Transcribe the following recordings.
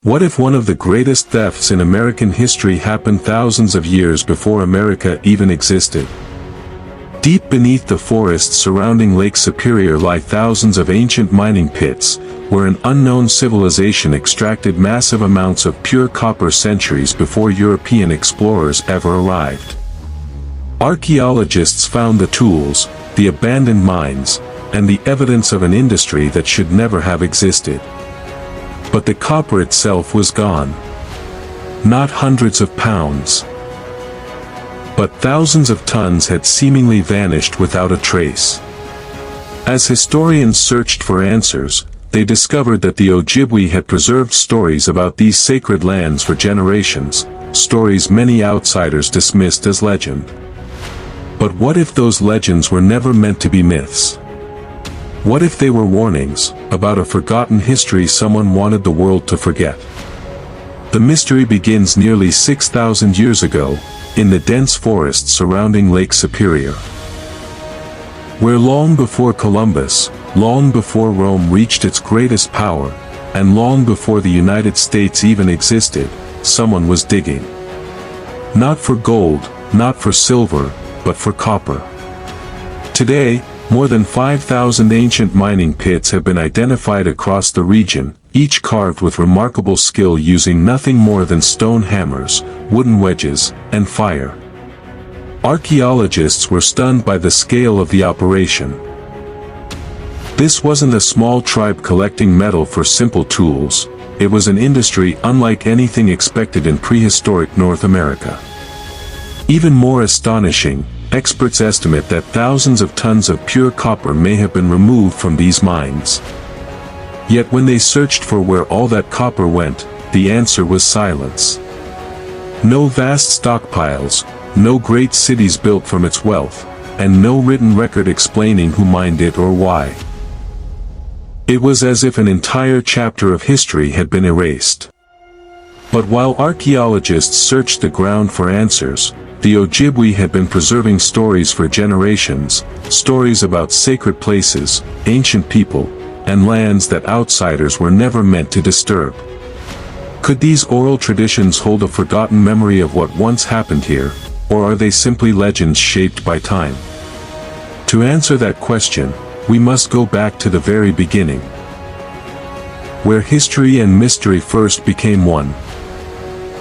What if one of the greatest thefts in American history happened thousands of years before America even existed? Deep beneath the forests surrounding Lake Superior lie thousands of ancient mining pits, where an unknown civilization extracted massive amounts of pure copper centuries before European explorers ever arrived. Archaeologists found the tools, the abandoned mines, and the evidence of an industry that should never have existed. But the copper itself was gone. Not hundreds of pounds, but thousands of tons had seemingly vanished without a trace. As historians searched for answers, they discovered that the Ojibwe had preserved stories about these sacred lands for generations, stories many outsiders dismissed as legend. But what if those legends were never meant to be myths? What if they were warnings about a forgotten history someone wanted the world to forget? The mystery begins nearly 6,000 years ago, in the dense forests surrounding Lake Superior, where long before Columbus, long before Rome reached its greatest power, and long before the United States even existed, someone was digging. Not for gold, not for silver, but for copper. Today, more than 5,000 ancient mining pits have been identified across the region, each carved with remarkable skill using nothing more than stone hammers, wooden wedges, and fire. Archaeologists were stunned by the scale of the operation. This wasn't a small tribe collecting metal for simple tools, it was an industry unlike anything expected in prehistoric North America. Even more astonishing, experts estimate that thousands of tons of pure copper may have been removed from these mines. Yet when they searched for where all that copper went, the answer was silence. No vast stockpiles, no great cities built from its wealth, and no written record explaining who mined it or why. It was as if an entire chapter of history had been erased. But while archaeologists searched the ground for answers, the Ojibwe had been preserving stories for generations, stories about sacred places, ancient people, and lands that outsiders were never meant to disturb. Could these oral traditions hold a forgotten memory of what once happened here, or are they simply legends shaped by time? To answer that question, we must go back to the very beginning, where history and mystery first became one.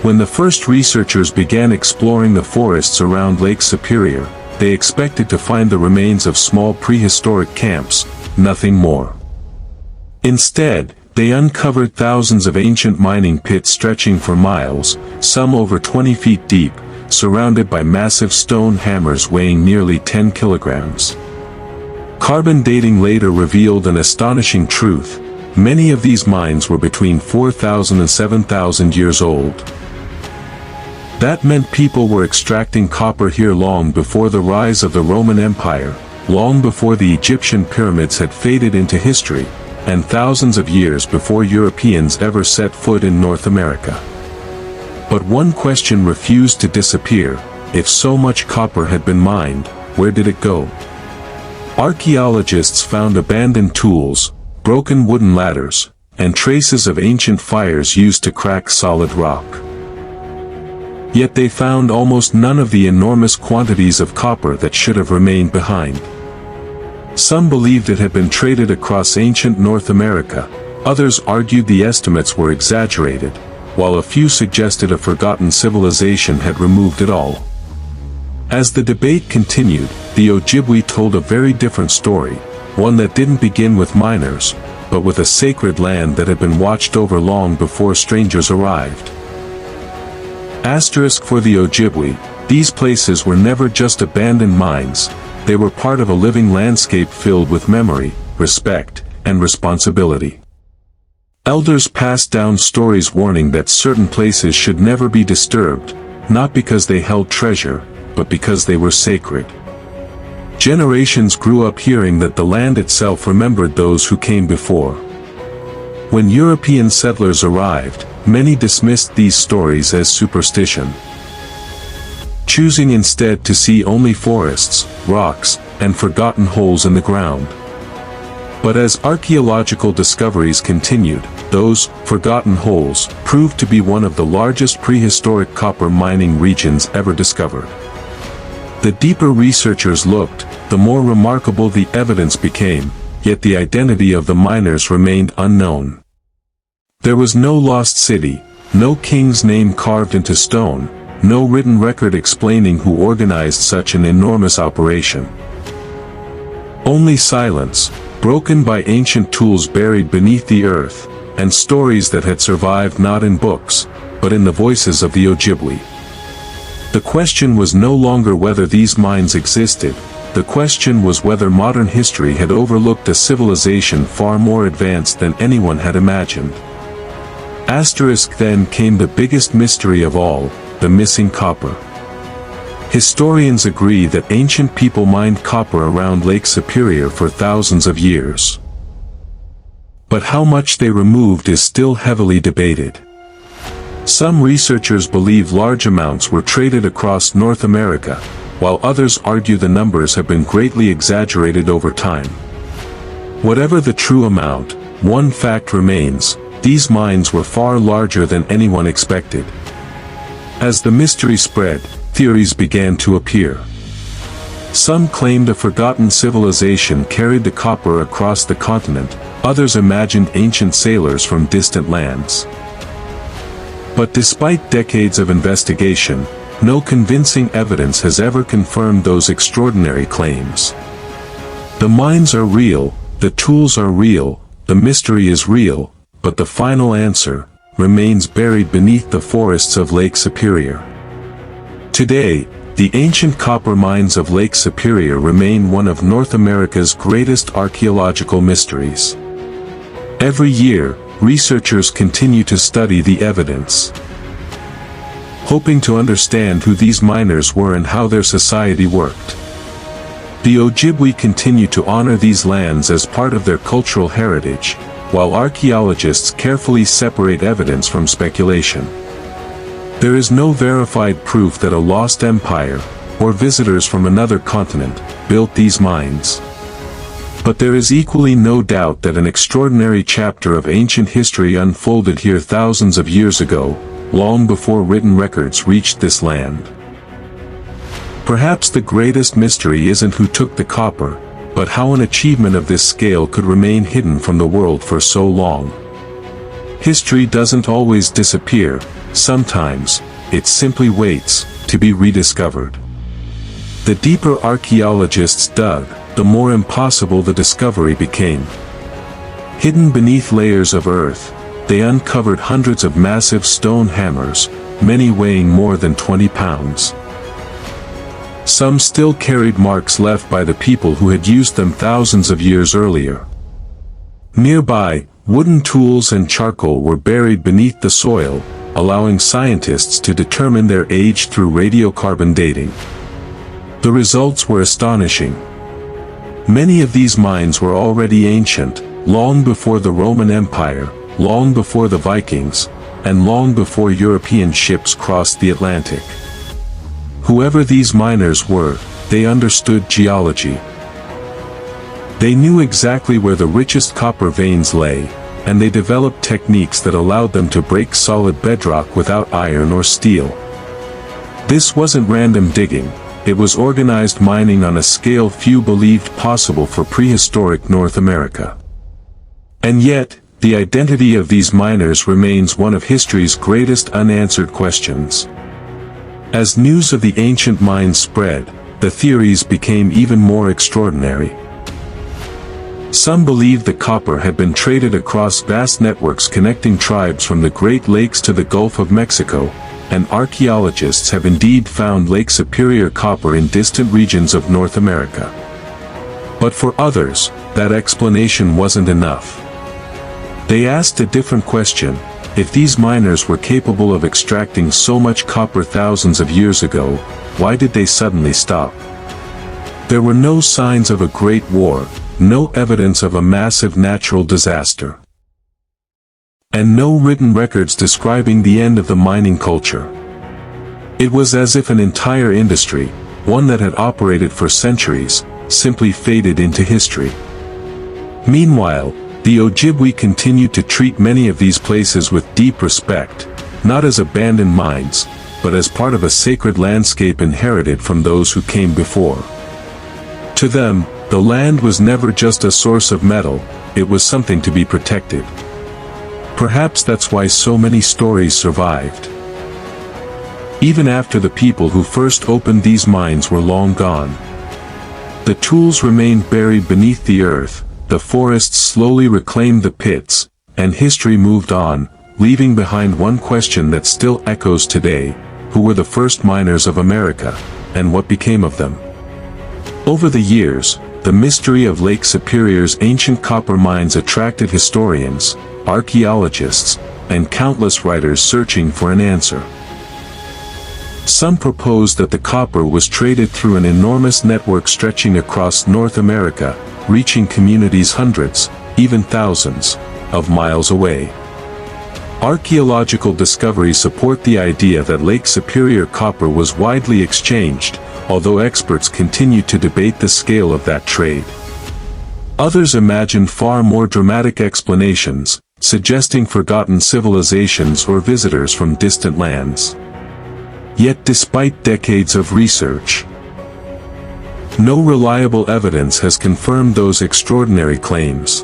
When the first researchers began exploring the forests around Lake Superior, they expected to find the remains of small prehistoric camps, nothing more. Instead, they uncovered thousands of ancient mining pits stretching for miles, some over 20 feet deep, surrounded by massive stone hammers weighing nearly 10 kilograms. Carbon dating later revealed an astonishing truth: many of these mines were between 4,000 and 7,000 years old. That meant people were extracting copper here long before the rise of the Roman Empire, long before the Egyptian pyramids had faded into history, and thousands of years before Europeans ever set foot in North America. But one question refused to disappear: if so much copper had been mined, where did it go? Archaeologists found abandoned tools, broken wooden ladders, and traces of ancient fires used to crack solid rock. Yet they found almost none of the enormous quantities of copper that should have remained behind. Some believed it had been traded across ancient North America, others argued the estimates were exaggerated, while a few suggested a forgotten civilization had removed it all. As the debate continued, the Ojibwe told a very different story, one that didn't begin with miners, but with a sacred land that had been watched over long before strangers arrived. Asterisk for the Ojibwe, these places were never just abandoned mines, they were part of a living landscape filled with memory, respect, and responsibility. Elders passed down stories warning that certain places should never be disturbed, not because they held treasure, but because they were sacred. Generations grew up hearing that the land itself remembered those who came before. When European settlers arrived, many dismissed these stories as superstition, choosing instead to see only forests, rocks, and forgotten holes in the ground. But as archaeological discoveries continued, those forgotten holes proved to be one of the largest prehistoric copper mining regions ever discovered. The deeper researchers looked, the more remarkable the evidence became, yet the identity of the miners remained unknown. There was no lost city, no king's name carved into stone, no written record explaining who organized such an enormous operation. Only silence, broken by ancient tools buried beneath the earth, and stories that had survived not in books, but in the voices of the Ojibwe. The question was no longer whether these mines existed, the question was whether modern history had overlooked a civilization far more advanced than anyone had imagined. Then came the biggest mystery of all, the missing copper. Historians agree that ancient people mined copper around Lake Superior for thousands of years. But how much they removed is still heavily debated. Some researchers believe large amounts were traded across North America, while others argue the numbers have been greatly exaggerated over time. Whatever the true amount, one fact remains: these mines were far larger than anyone expected. As the mystery spread, theories began to appear. Some claimed a forgotten civilization carried the copper across the continent, others imagined ancient sailors from distant lands. But despite decades of investigation, no convincing evidence has ever confirmed those extraordinary claims. The mines are real, the tools are real, the mystery is real, but the final answer remains buried beneath the forests of Lake Superior. Today, the ancient copper mines of Lake Superior remain one of North America's greatest archaeological mysteries. Every year, researchers continue to study the evidence, hoping to understand who these miners were and how their society worked. The Ojibwe continue to honor these lands as part of their cultural heritage, while archaeologists carefully separate evidence from speculation. There is no verified proof that a lost empire, or visitors from another continent, built these mines. But there is equally no doubt that an extraordinary chapter of ancient history unfolded here thousands of years ago, long before written records reached this land. Perhaps the greatest mystery isn't who took the copper, but how an achievement of this scale could remain hidden from the world for so long. History doesn't always disappear, sometimes it simply waits to be rediscovered. The deeper archaeologists dug, the more impossible the discovery became. Hidden beneath layers of earth, they uncovered hundreds of massive stone hammers, many weighing more than 20 pounds. Some still carried marks left by the people who had used them thousands of years earlier. Nearby, wooden tools and charcoal were buried beneath the soil, allowing scientists to determine their age through radiocarbon dating. The results were astonishing. Many of these mines were already ancient, long before the Roman Empire, long before the Vikings, and long before European ships crossed the Atlantic. Whoever these miners were, they understood geology. They knew exactly where the richest copper veins lay, and they developed techniques that allowed them to break solid bedrock without iron or steel. This wasn't random digging, it was organized mining on a scale few believed possible for prehistoric North America. And yet, the identity of these miners remains one of history's greatest unanswered questions. As news of the ancient mines spread, the theories became even more extraordinary. Some believed the copper had been traded across vast networks connecting tribes from the Great Lakes to the Gulf of Mexico, and archaeologists have indeed found Lake Superior copper in distant regions of North America. But for others, that explanation wasn't enough. They asked a different question: if these miners were capable of extracting so much copper thousands of years ago, why did they suddenly stop? There were no signs of a great war, no evidence of a massive natural disaster, and no written records describing the end of the mining culture. It was as if an entire industry, one that had operated for centuries, simply faded into history. Meanwhile, the Ojibwe continued to treat many of these places with deep respect, not as abandoned mines, but as part of a sacred landscape inherited from those who came before. To them, the land was never just a source of metal, it was something to be protected. Perhaps that's why so many stories survived. Even after the people who first opened these mines were long gone. The tools remained buried beneath the earth, the forests slowly reclaimed the pits, and history moved on, leaving behind one question that still echoes today: who were the first miners of America, and what became of them? Over the years, the mystery of Lake Superior's ancient copper mines attracted historians, archaeologists, and countless writers searching for an answer. Some propose that the copper was traded through an enormous network stretching across North America, reaching communities hundreds, even thousands, of miles away. Archaeological discoveries support the idea that Lake Superior copper was widely exchanged, although experts continue to debate the scale of that trade. Others imagine far more dramatic explanations, suggesting forgotten civilizations or visitors from distant lands. Yet despite decades of research, no reliable evidence has confirmed those extraordinary claims.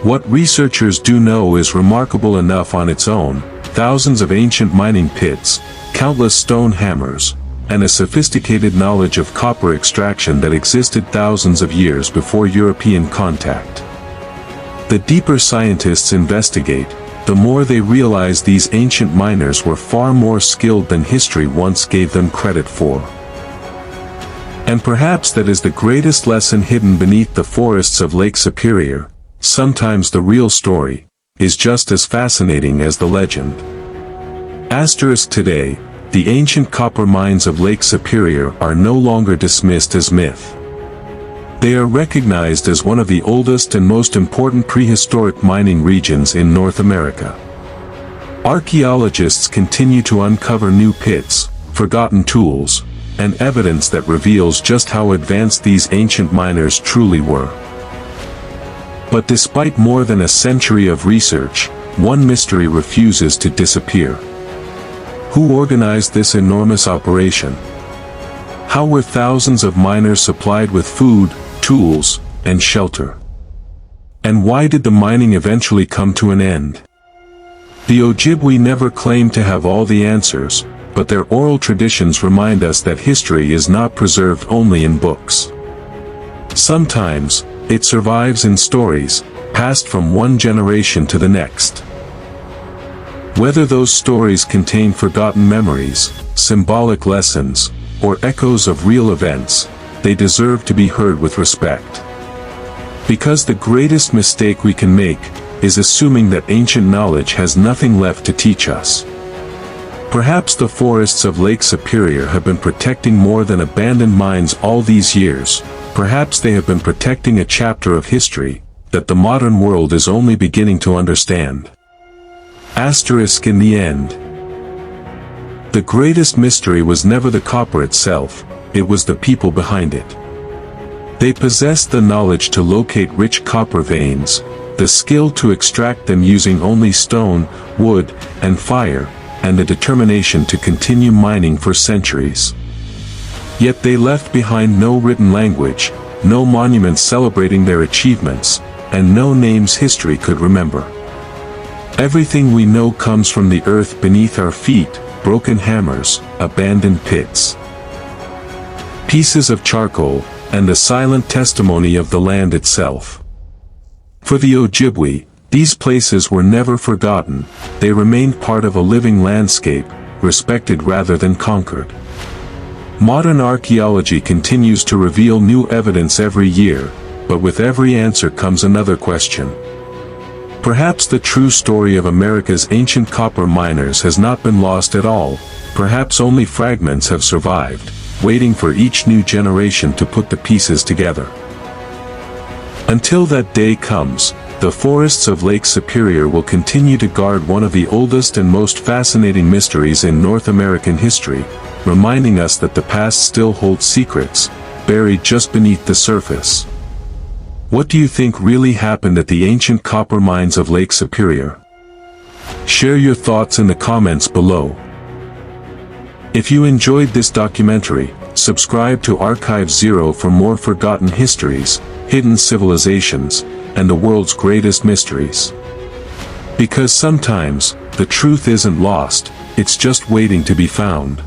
What researchers do know is remarkable enough on its own: thousands of ancient mining pits, countless stone hammers, and a sophisticated knowledge of copper extraction that existed thousands of years before European contact. The deeper scientists investigate, the more they realize these ancient miners were far more skilled than history once gave them credit for. And perhaps that is the greatest lesson hidden beneath the forests of Lake Superior: sometimes the real story is just as fascinating as the legend. Today, the ancient copper mines of Lake Superior are no longer dismissed as myth. They are recognized as one of the oldest and most important prehistoric mining regions in North America. Archaeologists continue to uncover new pits, forgotten tools, and evidence that reveals just how advanced these ancient miners truly were. But despite more than a century of research, one mystery refuses to disappear. Who organized this enormous operation? How were thousands of miners supplied with food, tools, and shelter? And why did the mining eventually come to an end? The Ojibwe never claimed to have all the answers, but their oral traditions remind us that history is not preserved only in books. Sometimes, it survives in stories, passed from one generation to the next. Whether those stories contain forgotten memories, symbolic lessons, or echoes of real events, they deserve to be heard with respect. Because the greatest mistake we can make is assuming that ancient knowledge has nothing left to teach us. Perhaps the forests of Lake Superior have been protecting more than abandoned mines all these years. Perhaps they have been protecting a chapter of history that the modern world is only beginning to understand. In the end, the greatest mystery was never the copper itself, it was the people behind it. They possessed the knowledge to locate rich copper veins, the skill to extract them using only stone, wood, and fire, and the determination to continue mining for centuries. Yet they left behind no written language, no monuments celebrating their achievements, and no names history could remember. Everything we know comes from the earth beneath our feet: broken hammers, abandoned pits, pieces of charcoal, and the silent testimony of the land itself. For the Ojibwe, these places were never forgotten, they remained part of a living landscape, respected rather than conquered. Modern archaeology continues to reveal new evidence every year, but with every answer comes another question. Perhaps the true story of America's ancient copper miners has not been lost at all, perhaps only fragments have survived, waiting for each new generation to put the pieces together. Until that day comes, the forests of Lake Superior will continue to guard one of the oldest and most fascinating mysteries in North American history, reminding us that the past still holds secrets, buried just beneath the surface. What do you think really happened at the ancient copper mines of Lake Superior? Share your thoughts in the comments below. If you enjoyed this documentary, subscribe to Archive Zero for more forgotten histories, hidden civilizations, and the world's greatest mysteries. Because sometimes, the truth isn't lost, it's just waiting to be found.